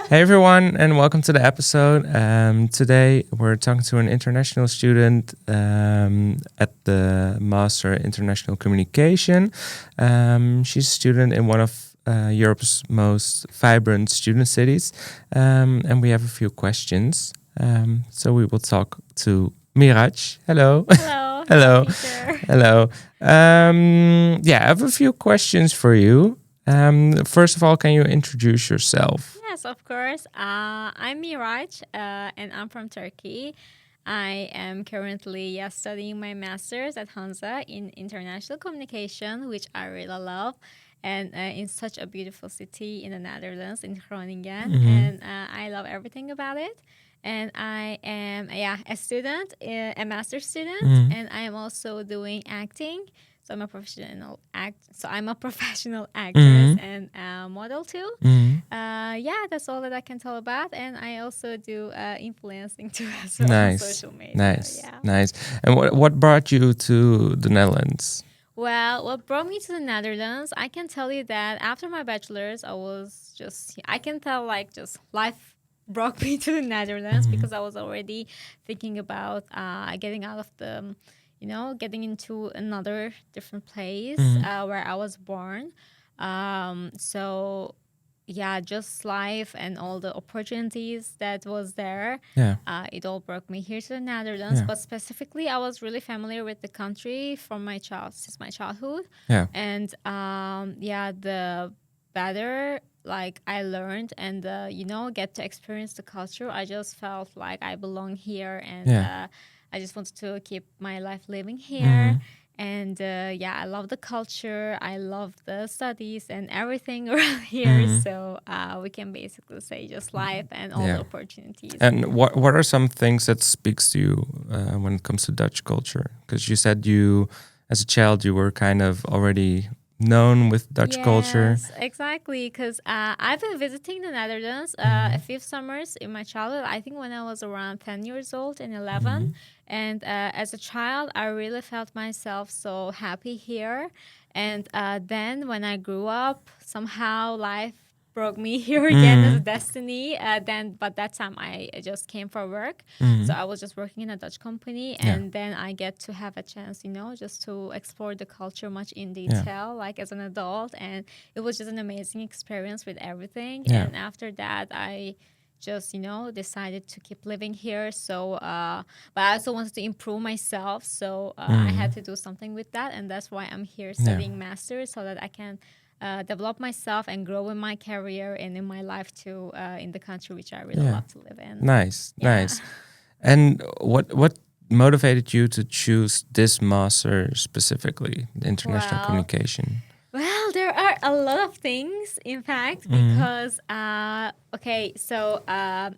Hey everyone, and welcome to the episode. Today we're talking to an international student at the Master International Communication. She's a student in one of Europe's most vibrant student cities, and we have a few questions. So we will talk to Mihrac. Hello. Hello. Hello. Peter. Hello. I have a few questions for you. First of all, can you introduce yourself? Yes, of course. I'm Mihrac, and I'm from Turkey. I am currently studying my master's at Hanze in international communication, which I really love, and in such a beautiful city in the Netherlands, in Groningen, and I love everything about it. And I am a student, a master's student, and I am also doing acting. So I'm a professional actress and model too. That's all that I can tell about, and I also do influencing too as well on social media. Nice. And what brought you to the Netherlands? Well, what brought me to the Netherlands, I can tell you that after my bachelor's, I can tell just life brought me to the Netherlands because I was already thinking about getting out of the, getting into another different place where I was born. Just life and all the opportunities that was there. It all brought me here to the Netherlands. But specifically, I was really familiar with the country since my childhood. And the better I learned and get to experience the culture, I just felt like I belong here, and I just wanted to keep my life living here. And I love the culture, I love the studies and everything around here. So we can basically say just life and all the opportunities. And what are some things that speaks to you when it comes to Dutch culture? Because you said as a child, you were kind of already known with Dutch culture. Yes, exactly. Because I've been visiting the Netherlands a few summers in my childhood. I think when I was around 10 years old and 11. And as a child, I really felt myself so happy here. And then when I grew up, somehow life brought me here again as a destiny. But that time I just came for work. So I was just working in a Dutch company, and then I get to have a chance, just to explore the culture much in detail, as an adult. And it was just an amazing experience with everything. And after that, I just decided to keep living here. So but I also wanted to improve myself, so I had to do something with that, and that's why I'm here studying masters, so that I can develop myself and grow in my career and in my life too, in the country which I really love to live in. Nice. And what motivated you to choose this master specifically, the international communication? Well, there are a lot of things, in fact, because, I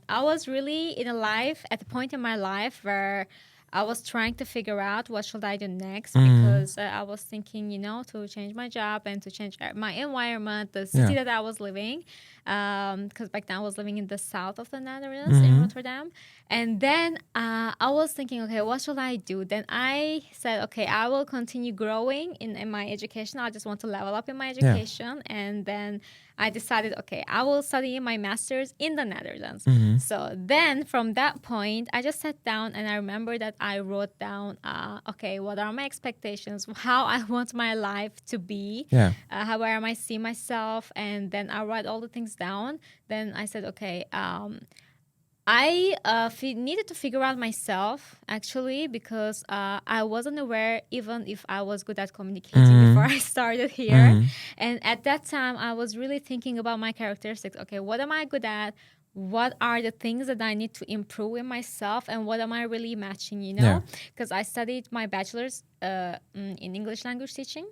was really at a point in my life where I was trying to figure out what should I do next, because I was thinking, to change my job and to change my environment, the city that I was living, because back then I was living in the south of the Netherlands, in Rotterdam. And then I was thinking, okay, what should I do? Then I said, okay, I will continue growing in my education. I just want to level up in my education. And then I decided, okay, I will study my master's in the Netherlands. So then from that point, I just sat down and I remember that I wrote down, okay, what are my expectations, how I want my life to be, where I might see myself. And then I write all the things down. Then I said, okay, I needed to figure out myself, actually, because I wasn't aware even if I was good at communicating before I started here. And at that time, I was really thinking about my characteristics. Okay, what am I good at? What are the things that I need to improve in myself? And what am I really matching, Because I studied my bachelor's in English language teaching.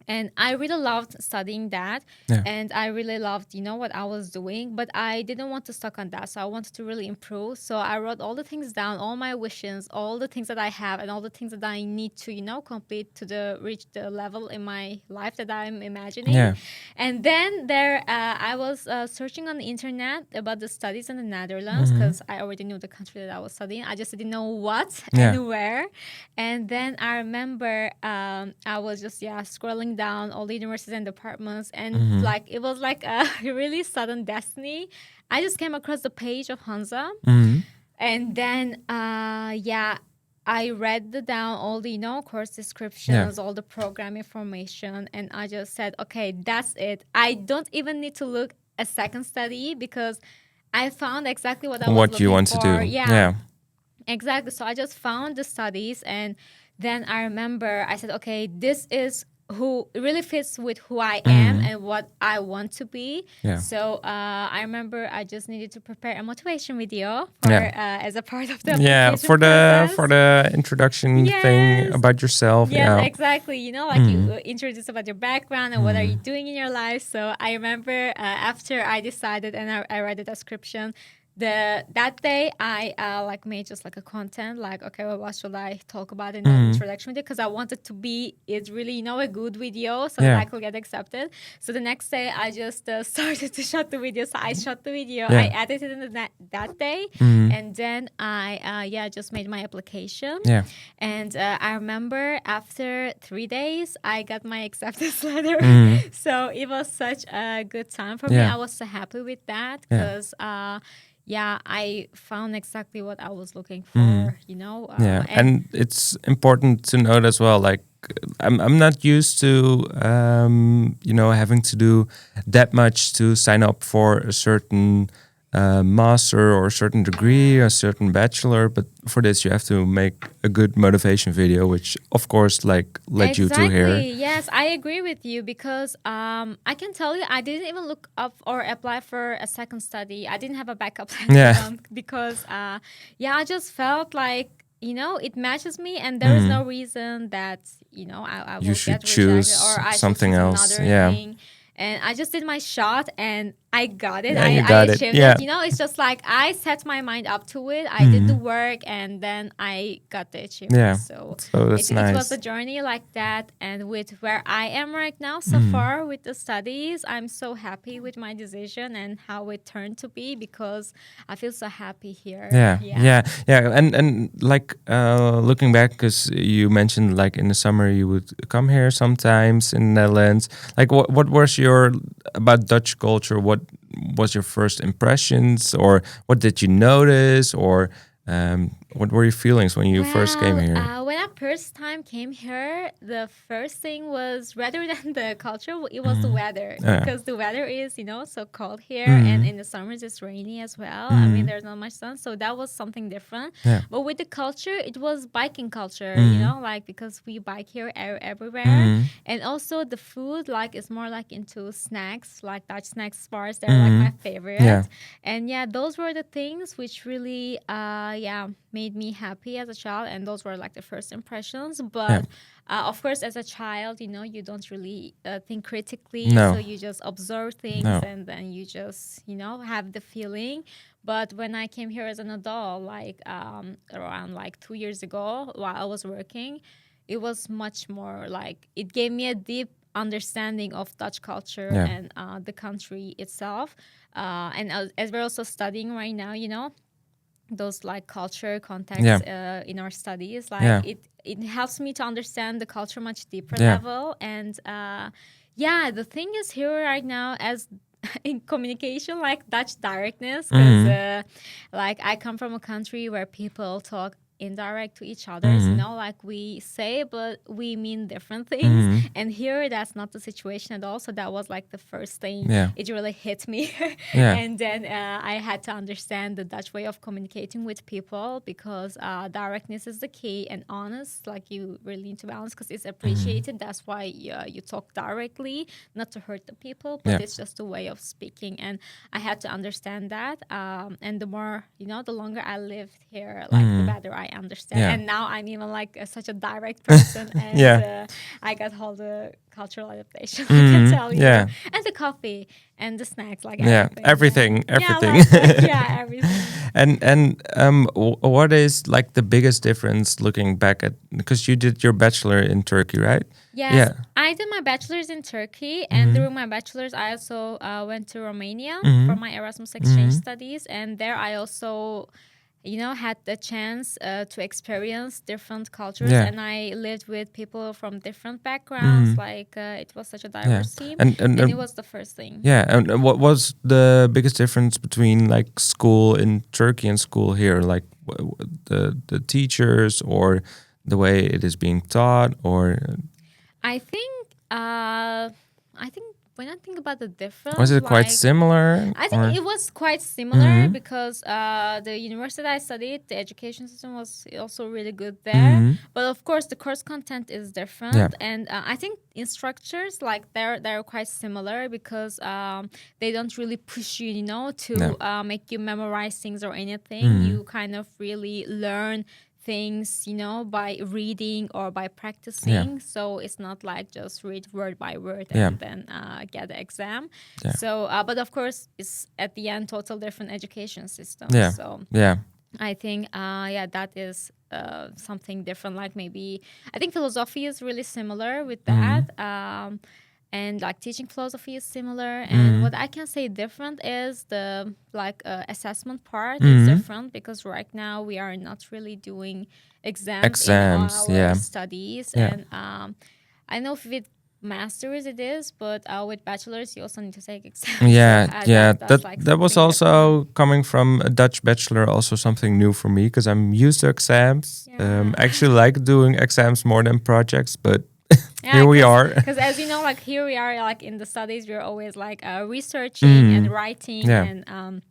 And I really loved studying that. And I really loved, what I was doing. But I didn't want to stuck on that. So I wanted to really improve. So I wrote all the things down, all my wishes, all the things that I have, and all the things that I need to, complete to reach the level in my life that I'm imagining. And then I was searching on the internet about the studies in the Netherlands, because I already knew the country that I was studying. I just didn't know what and where. And then I remember I was just, scrolling down all the universities and departments, and like it was like a really sudden destiny. I just came across the page of Hanze, and then I read down all the course descriptions, all the program information, and I just said, okay, that's it. I don't even need to look a second study because I found exactly what I was looking for. What you want to do. Yeah. Exactly. So I just found the studies, and then I remember I said, okay, this is who really fits with who I am and what I want to be. Yeah. So I remember I just needed to prepare a motivation video for as a part of the application for the introduction thing about yourself. Yes, exactly. Like you introduce about your background and what are you doing in your life. So I remember after I decided and I read the description, that day I like made just like a content, like, okay, well, what should I talk about in the introduction video, because I wanted to be really a good video so that I could get accepted. So the next day I just started to shot the video. So I shot the video, I edited it that day, and then I just made my application. And I remember after 3 days I got my acceptance letter. So it was such a good time for me. I was so happy with that because I found exactly what I was looking for, and it's important to note as well, like, I'm not used to, having to do that much to sign up for a certain master or a certain degree, a certain bachelor. But for this, you have to make a good motivation video, which, of course, like led you to here. Yes, I agree with you because I can tell you I didn't even look up or apply for a second study. I didn't have a backup plan because I just felt like it matches me, and there is no reason that I will you should get choose rejected or I something should choose else. another thing. And I just did my shot and I got it. You I got it. achieved it. It's just like I set my mind up to it. I did the work and then I got the achievement. So that's nice. It was a journey like that. And with where I am right now so far with the studies, I'm so happy with my decision and how it turned to be because I feel so happy here. Yeah. And like looking back, because you mentioned like in the summer you would come here sometimes in the Netherlands. Like what was your about Dutch culture? What was your first impressions, or what did you notice, or what were your feelings when you first came here? When I first time came here, the first thing was, rather than the culture, it was the weather. Because the weather is, so cold here, and in the summers it's rainy as well. I mean, there's not much sun, so that was something different. But with the culture, it was biking culture, like because we bike here everywhere. And also the food, like, is more like into snacks, like Dutch snacks bars. They're like my favorite. And those were the things which really, made me happy as a child, and those were like the first impressions. But of course, as a child, you don't really think critically, so you just observe things and then you just have the feeling. But when I came here as an adult, like around like 2 years ago while I was working, it was much more like, it gave me a deep understanding of Dutch culture and the country itself. And as we're also studying right now, those like culture context in our studies, like it helps me to understand the culture much deeper level. And the thing is here right now, as in communication, like Dutch directness, because like I come from a country where people talk indirect to each other, like we say, but we mean different things. And here that's not the situation at all. So that was like the first thing. It really hit me. And then I had to understand the Dutch way of communicating with people, because directness is the key, and honest, like you really need to be honest because it's appreciated. That's why you talk directly, not to hurt the people, but it's just a way of speaking. And I had to understand that. And the more, the longer I lived here, like the better I understand. And now I'm even like such a direct person, and I got all the cultural adaptation, I can tell you. And the coffee and the snacks, like everything. Everything. And what is like the biggest difference looking back at, because you did your bachelor in Turkey, right? Yes, I did my bachelor's in Turkey, and during my bachelor's I also went to Romania for my Erasmus exchange studies, and there I also had the chance to experience different cultures, Yeah. and I lived with people from different backgrounds. Like it was such a Yeah. diverse team, And and it was the first thing. yeah, and what was the biggest difference between like school in Turkey and school here? Like the teachers or the way it is being taught, or I think I think when I think about the was difference, it quite like similar? I think Or it was quite similar because the university I studied, the education system was also really good there. But of course, the course content is different, yeah, and I think instructors like they're quite similar because they don't really push you, to yeah, make you memorize things or anything. You kind of really learn things, by reading or by yeah, practicing. So it's not like just read word by word yeah, and then get the exam. yeah, So, but of course, it's at the end total different education system. yeah, So yeah. I think, that is something different. Like maybe I think philosophy is really similar with that. And like teaching philosophy is similar. And what I can say different is the like assessment part is different because right now we are not really doing exams in Exams, our yeah, studies. yeah. And I know with masters it is, but with bachelors you also need to take exams. Yeah, So, yeah. that's like That was something also different. coming from a Dutch bachelor, also something new for me because I'm used to exams. Yeah. I actually like doing exams more than projects, but Yeah, here we are. because as you know, like here we are, like in the studies, we're always like researching and writing, Yeah, and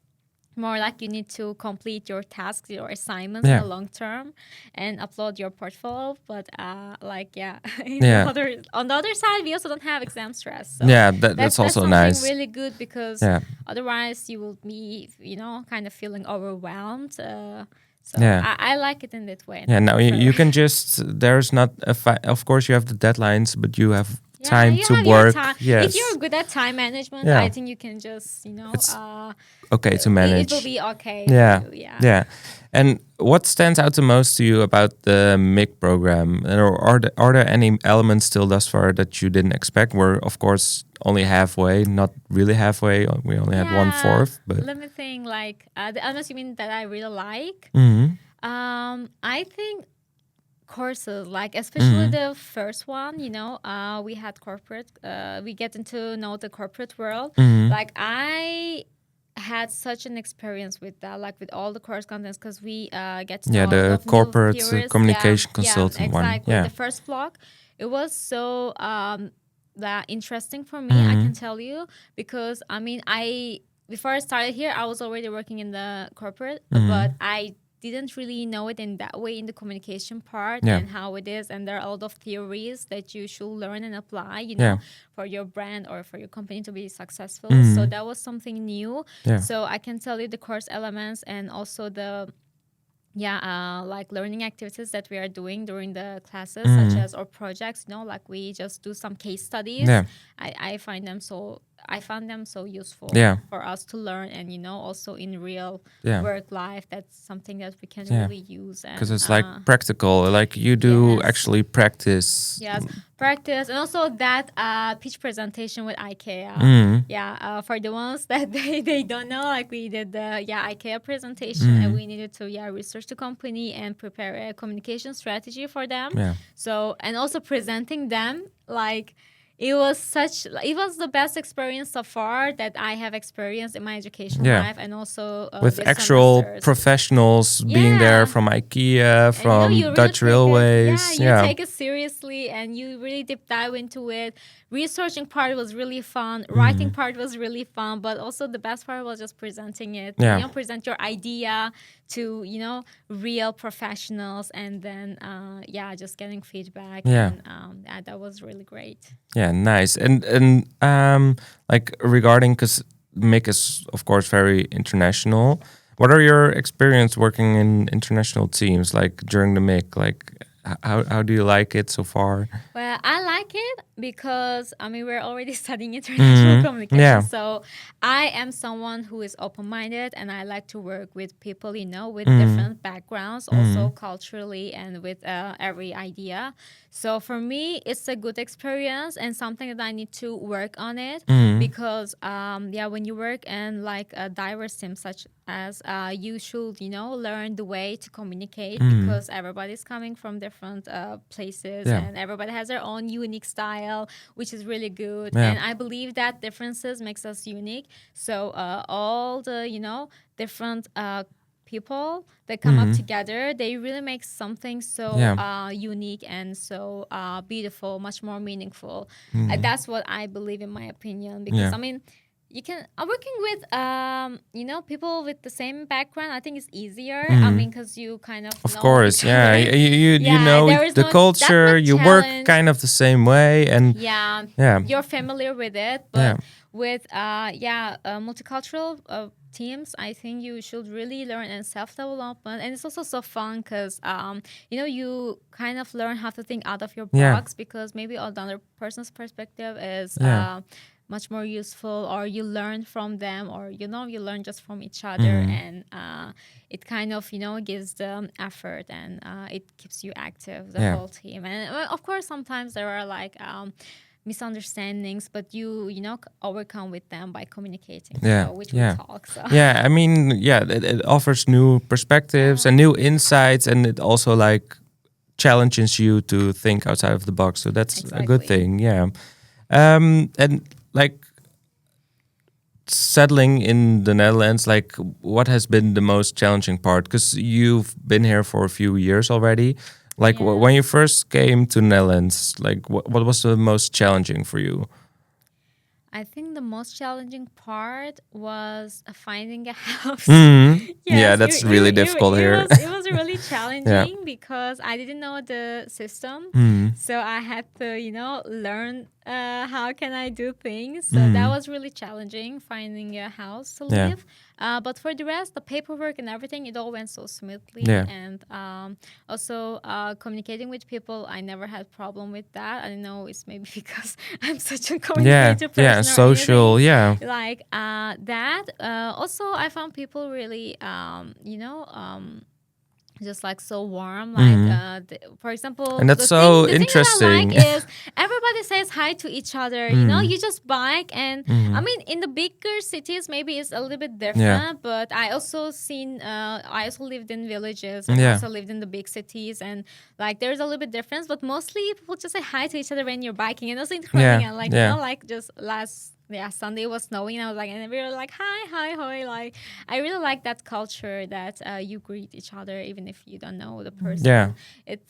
more like you need to complete your tasks, your assignments in yeah, the long term, and upload your portfolio. But like yeah, on the other side, we also don't have exam stress, so yeah. that's That's also something nice. really good because Yeah, otherwise you will be kind of feeling overwhelmed. So yeah. I like it in that way, and Yeah, I now prefer. you can just there's not of course you have the deadlines, but you have Yeah, time you to have your work. time. If Yes. you're good at time management, Yeah. I think you can just, It's okay to it will manage. be okay for Yeah. you. Yeah. Yeah. And what stands out the most to you about the MIG program? Or are there any elements still thus far that you didn't expect? We're of course only halfway, not really halfway. We only had one Yeah. fourth, but Let me think. Like the elements you mean that I really like. I think courses like especially the first one, we had corporate. We get into know the corporate world. Like I had such an experience with that, like with all the course contents, because we get to yeah, know a lot the of new corporate theories. Yeah, communication yeah, consultant one. exactly. Yeah. The first block, it was so that interesting for me. I can tell you because I mean, I before I started here, I was already working in the corporate, but I didn't really know it in that way in the communication part Yeah. and how it is, and there are a lot of theories that you should learn and apply, Yeah. for your brand or for your company to be successful. So that was something new. Yeah. So I can tell you the course elements and also the like learning activities that we are doing during the classes, such as or projects, like we just do some case studies. Yeah. I find them so useful Yeah. for us to learn, and also in real Yeah. work life, that's something that we can Yeah. really use. Because And it's like practical, like you do yes. actually practice. Yes, practice, and also that pitch presentation with IKEA. Yeah, for the ones that they don't know, like we did the IKEA presentation, and we needed to research the company and prepare a communication strategy for them. Yeah. So and also presenting them like. It was the best experience so far that I have experienced in my education Yeah. life, and also With this actual semesters. professionals being there Yeah. from IKEA, And from you really Dutch take it, Railways. you take it seriously, and you really deep dive into it. Researching part was really fun. Writing part was really fun, but also the best part was just presenting it. Yeah. Present your idea to real professionals, and then just getting feedback. Yeah. And that was really great. Yeah, nice. And like regarding, because MIC is of course very international. What are your experience working in international teams, like during the MIC? Like how do you like it so far? Well, I like it because we're already studying international communication. Yeah. So I am someone who is open-minded, and I like to work with people, with different backgrounds, also culturally, and with every idea. So for me, it's a good experience and something that I need to work on it because when you work in like a diverse team such as you should learn the way to communicate because everybody's coming from different places and everybody has their own unique style, which is really good. And I believe that differences makes us unique. So all the different people that come up together, they really make something so unique and so beautiful, much more meaningful. That's what I believe, in my opinion, because you can working with people with the same background. I think it's easier. Because you kind of Of know course, each other. you know there is the no culture. that much You work challenge. kind of the same way, and You're familiar with it, but with multicultural teams, I think you should really learn in self-development, and it's also so fun because you kind of learn how to think out of your box because maybe another person's perspective is much more useful, or you learn from them, or you learn just from each other, and it kind of gives them effort, and it keeps you active, the whole team. And of course sometimes there are like misunderstandings, but you overcome with them by communicating, which we talk. So it offers new perspectives and new insights, and it also like challenges you to think outside of the box, so that's a good thing. And like settling in the Netherlands, like what has been the most challenging part, because you've been here for a few years already. Like when you first came to Netherlands, like what was the most challenging for you? I think the most challenging part was finding a house. That's really difficult here. It was really challenging because I didn't know the system. So I had to, learn how can I do things. So that was really challenging, finding a house to live. But for the rest, the paperwork and everything, it all went so smoothly. And also communicating with people, I never had problem with that. I don't know, it's maybe because I'm such a communicative person. Social, like that. Also, I found people really, just like so warm, like for example, and that's so interesting. The thing that I like is everybody says hi to each other. You just bike, and in the bigger cities maybe it's a little bit different, but I also lived in villages and also lived in the big cities, and like there's a little bit difference, but mostly people just say hi to each other when you're biking. And also in Groningen, like like just last Sunday was snowing, and I was like, and we were like, hi, hoi. Like, I really like that culture that you greet each other even if you don't know the person. It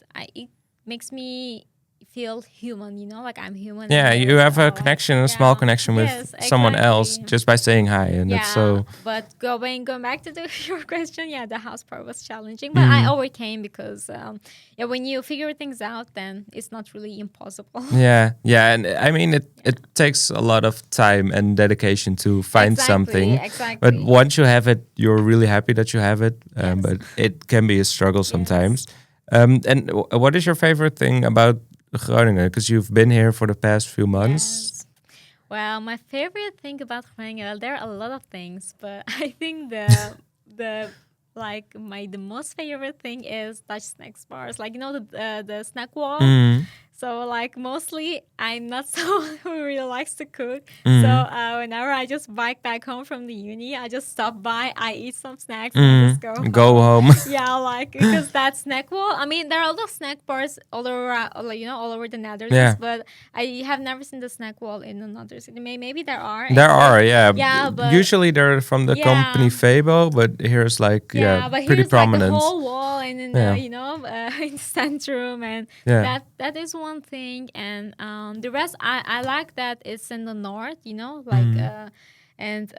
makes me feel human, like I'm human. You have a connection, a small connection with someone else just by saying hi, and that's so. But going back to your question, the house part was challenging, but I overcame because when you figure things out, then it's not really impossible. And I mean it takes a lot of time and dedication to find something. Exactly. But once you have it, you're really happy that you have it. But it can be a struggle sometimes. And what is your favorite thing about Groningen? Because you've been here for the past few months. Well, my favorite thing about Groningen, there are a lot of things, but I think the most favorite thing is Dutch snacks bars. Like the snack wall. So like mostly I'm not someone who really likes to cook. So whenever I just bike back home from the uni, I just stop by, I eat some snacks, and just go home. Because that snack wall. I mean, there are a lot of snack bars all over the Netherlands, but I have never seen the snack wall in another city. Maybe there are. But usually they're from the company Febo, but here's like but pretty here's prominent. Like the whole wall, and in in the centrum, and that is one thing. And the rest, I like that it's in the north, and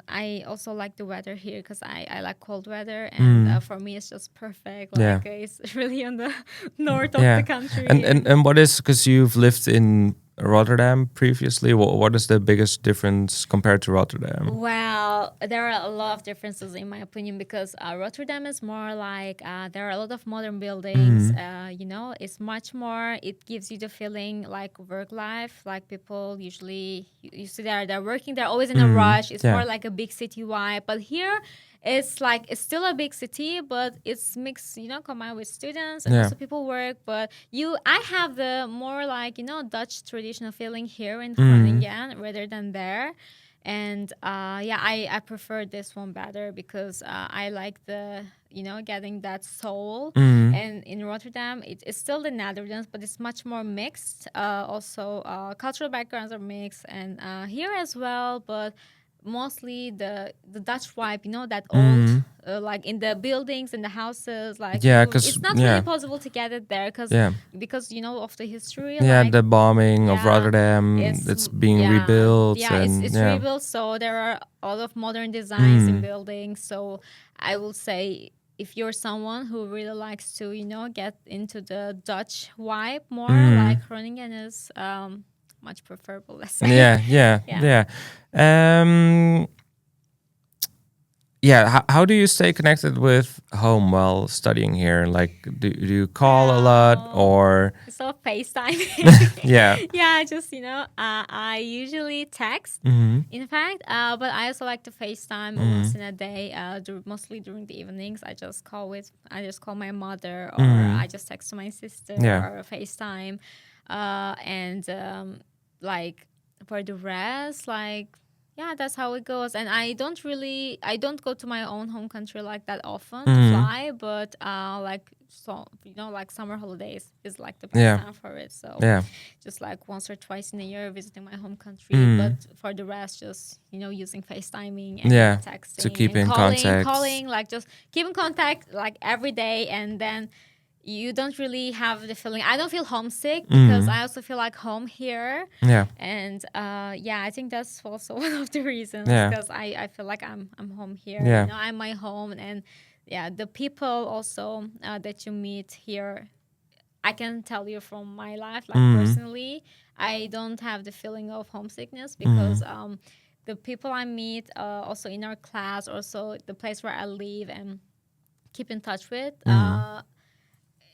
I also like the weather here because I like cold weather, and for me it's just perfect. It's really on the north of the country. And what is, because you've lived in Rotterdam previously. What is the biggest difference compared to Rotterdam? Well, there are a lot of differences in my opinion because Rotterdam is more like there are a lot of modern buildings. It's much more. It gives you the feeling like work life. Like people usually you see they're working. They're always in a rush. It's more like a big city vibe. But here, it's still a big city, but it's mixed, combined with students and also people work. But I have the more like, Dutch traditional feeling here in Groningen rather than there. And I prefer this one better because I like the, getting that soul. And in Rotterdam, it's still the Netherlands, but it's much more mixed. Also, cultural backgrounds are mixed, and here as well, but mostly the Dutch vibe, that old, like in the buildings and the houses, like it's not really possible to get it there because of the history. Like, the bombing of Rotterdam, it's being rebuilt. It's rebuilt, so there are a lot of modern designs in buildings. So I will say, if you're someone who really likes to, get into the Dutch vibe more, like Groningen is much preferable, let's say. Yeah. How do you stay connected with home while studying here? Like, do you call a lot or? So FaceTime. Just I usually text. In fact, but I also like to FaceTime once in a day. Mostly during the evenings, I just call my mother, or I just text to my sister or FaceTime, like for the rest, like. Yeah, that's how it goes. And I don't go to my own home country like that often to fly, but like summer holidays is like the best time for it. So just like once or twice in a year visiting my home country, but for the rest, just using FaceTiming and texting to keep in contact, like just keep in contact like every day, and then you don't really have the feeling. I don't feel homesick because I also feel like home here. And I think that's also one of the reasons because I feel like I'm home here. I'm my home, and the people also that you meet here, I can tell you from my life, like personally, I don't have the feeling of homesickness because the people I meet also in our class, also the place where I live and keep in touch with,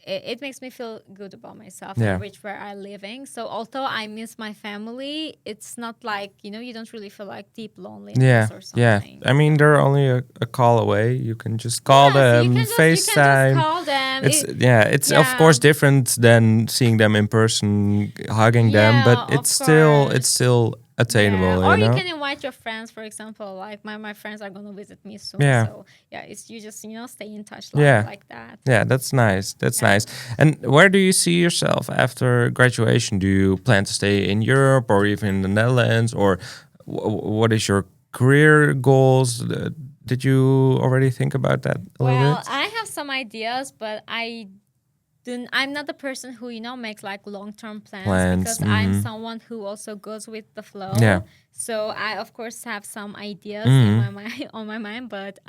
it makes me feel good about myself and rich where I'm living. So although I miss my family, it's not like, you don't really feel like deep loneliness or something. I mean, they're only a call away. You can just call them, FaceTime. You can just call them. It's of course different than seeing them in person, hugging them, but it's still attainable. Or you can invite your friends, for example. Like my friends are gonna visit me soon. So it's you just stay in touch like that. Yeah, that's nice. That's nice. And where do you see yourself after graduation? Do you plan to stay in Europe or even in the Netherlands, or what is your career goals? Did you already think about that a little bit? I have some ideas, but I'm not the person who makes like long-term plans because I'm someone who also goes with the flow. So I of course have some ideas in my mind, on my mind, but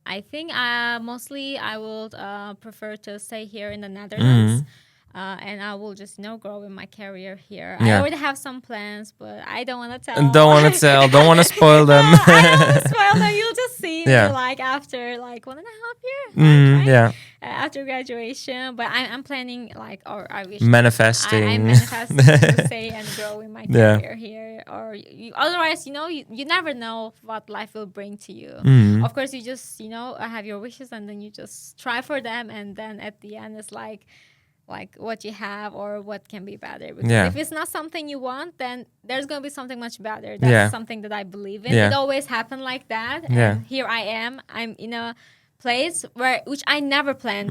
I think mostly I would prefer to stay here in the Netherlands. And I will just grow in my career here. I already have some plans, but I don't want to tell. Don't want to spoil them. I don't want to spoil them. You'll just see me like after like 1.5 years. Right? After graduation. But I'm planning like, or I wish manifesting. I'm manifesting to stay and grow in my career here. Or otherwise, you never know what life will bring to you. Of course, you just have your wishes and then you just try for them, and then at the end it's like what you have or what can be better. Because if it's not something you want, then there's going to be something much better. That's something that I believe in. It always happened like that. And here I am. I'm in a place which I never planned.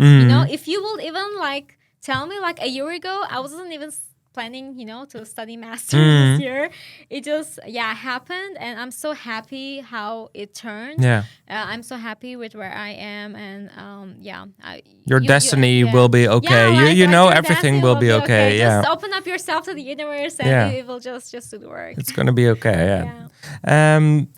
If you will even like tell me like a year ago, I wasn't even planning, to study master this year. It just, happened, and I'm so happy how it turned. I'm so happy with where I am, and your destiny will be okay. You know everything will be okay. Just open up yourself to the universe, and it will just do the work. It's gonna be okay. And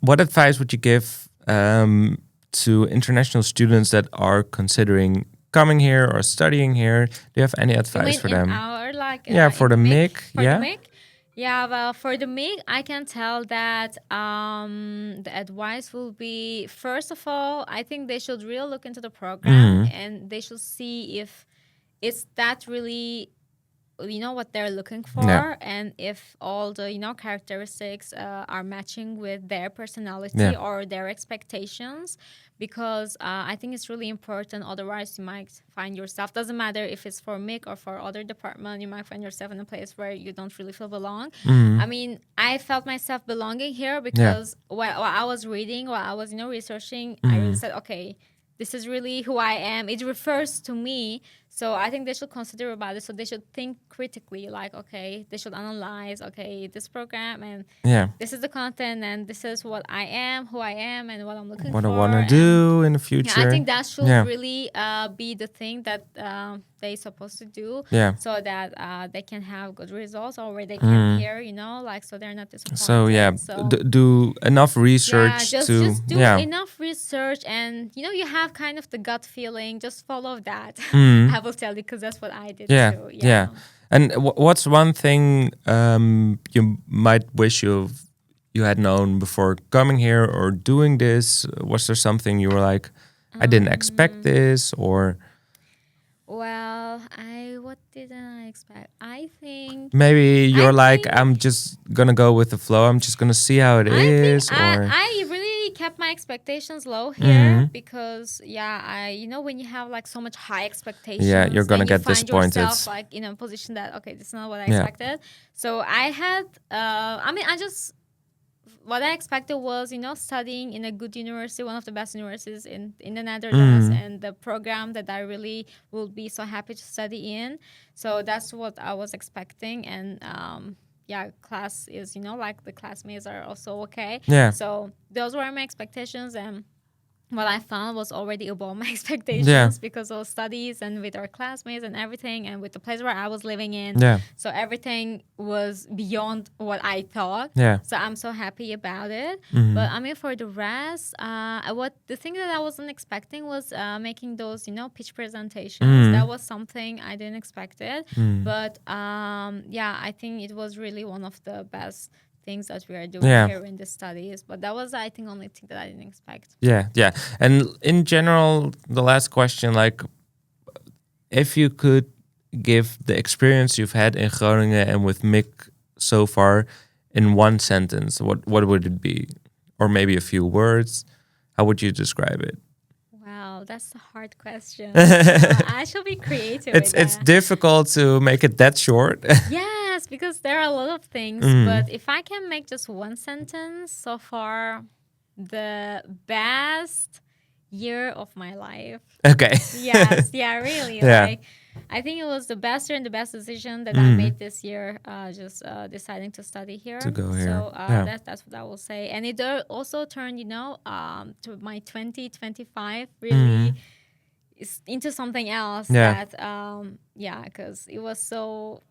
what advice would you give to international students that are considering coming here or studying here? Do you have any advice for them? In our like for in the MIC? MIC, For the MIC? Yeah, well, for the MIG, I can tell that the advice will be, first of all, I think they should really look into the program and they should see if it's that really, what they're looking for, and if all the, characteristics are matching with their personality or their expectations, because I think it's really important. Otherwise, you might find yourself, doesn't matter if it's for MIC or for other department, you might find yourself in a place where you don't really feel belong. I mean, I felt myself belonging here because while I was reading, while I was, researching, I really said, okay, this is really who I am. It refers to me. So I think they should consider about it. So they should think critically, like, okay, they should analyze, okay, this program and this is the content and this is what I am, who I am, and what I'm looking for. What I want to do in the future. I think that should really be the thing that they're supposed to do, so that they can have good results, or where they can hear, so they're not disappointed. So do enough research just do enough research, and you have kind of the gut feeling. Just follow that. I will tell you, because that's what I did too. Yeah. And what's one thing you might wish you had known before coming here or doing this? Was there something you were like, I didn't expect this, or? Well, what didn't I expect? I think maybe you're I'm just gonna go with the flow. I'm just gonna see how it is. I really kept my expectations low here because when you have like so much high expectations, you're gonna get disappointed. Yourself, like in a position that, okay, this is not what I expected. So I had what I expected was, studying in a good university, one of the best universities in the Netherlands, and the program that I really will be so happy to study in. So that's what I was expecting. And class is, like the classmates are also okay. Yeah. So those were my expectations, and what I found was already above my expectations because of studies and with our classmates and everything, and with the place where I was living in. Yeah. So everything was beyond what I thought. Yeah. So I'm so happy about it. But I mean, for the rest, the thing that I wasn't expecting was making those, pitch presentations. That was something I didn't expect it. But I think it was really one of the best things that we are doing here in the studies. But that was, I think, only thing that I didn't expect. Yeah. And in general, the last question, like, if you could give the experience you've had in Groningen and with MIC so far in one sentence, what would it be? Or maybe a few words? How would you describe it? Wow, that's a hard question. I shall be creative. It's difficult to make it that short. Yes, because there are a lot of things. But if I can make just one sentence, so far, the best year of my life. Okay. Yes, really. Yeah. Like, I think it was the best year and the best decision that I made this year, just deciding to study here. To go here. So that's what I will say. And it also turned, to my 2025 really into something else that because it was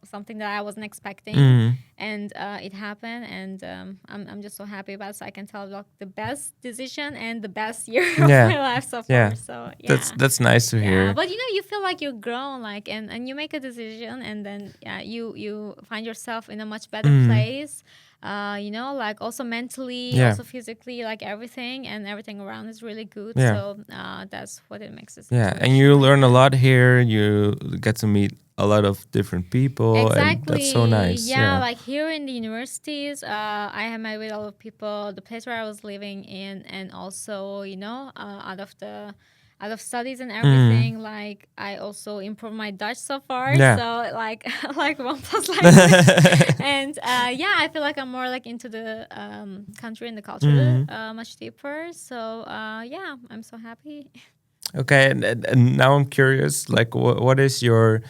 something that I wasn't expecting, and it happened, and I'm just so happy about it. So I can tell, like, the best decision and the best year of my life so far. So that's nice to hear. But you feel like you've grown, like, and you make a decision, and then you find yourself in a much better place. Like, also mentally, also physically, like everything around is really good. So that's what it makes it. Yeah, and you learn a lot here. You get to meet a lot of different people. Exactly. And that's so nice. Yeah, like here in the universities, I have met with a lot of people, the place where I was living in, and also, out of studies and everything, like, I also improved my Dutch so far. So like 1+ language. And I feel like I'm more like into the country and the culture much deeper. So I'm so happy. Okay, and now I'm curious, like, what is your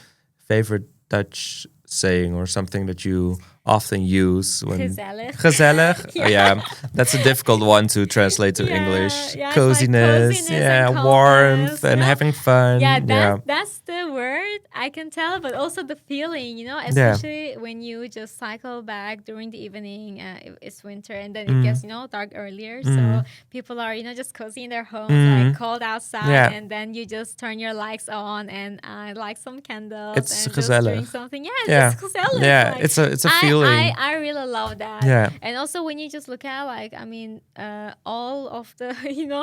favorite Dutch saying, or something that you often use when Gezellig. gezellig. Oh, yeah, that's a difficult one to translate to English. Yeah, Coziness, it's like coziness yeah, and warmth calmness, and having fun. Yeah, Yeah, that's the word I can tell, but also the feeling, yeah, especially when you just cycle back during the evening. It's winter, and then it mm, gets dark earlier, so mm, people are just cozy in their homes, like mm, cold outside, yeah. and then you just turn your lights on and light some candles It's and just drink gezellig. something. Yeah, it's Yeah, just gezellig. yeah. Like It's a I feeling. I I really love that. Yeah, And also when you just look at, like, I mean, all of the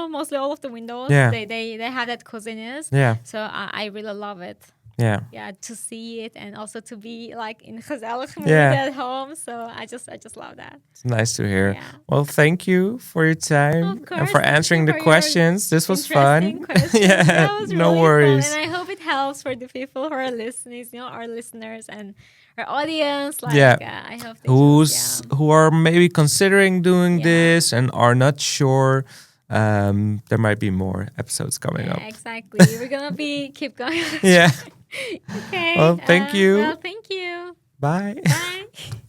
mostly all of the windows, yeah, they have that coziness. yeah, So I really love it. yeah, Yeah, to see it and also to be like in gezellig mood yeah. at home. So I just love that. It's nice to hear. Yeah. Well, thank you for your time Of and course, for thank you answering the for your questions. This was interesting fun. questions. Yeah, That was no really fun, and worries. I hope it helps for the people who are listening, our listeners and our audience. Yeah, Like, I hope they just, yeah, who are maybe considering doing yeah. this and are not sure. There might be more episodes coming Yeah, up. exactly. We're gonna keep going. Yeah. Okay. Well, thank you. Well, thank you. Bye. Bye.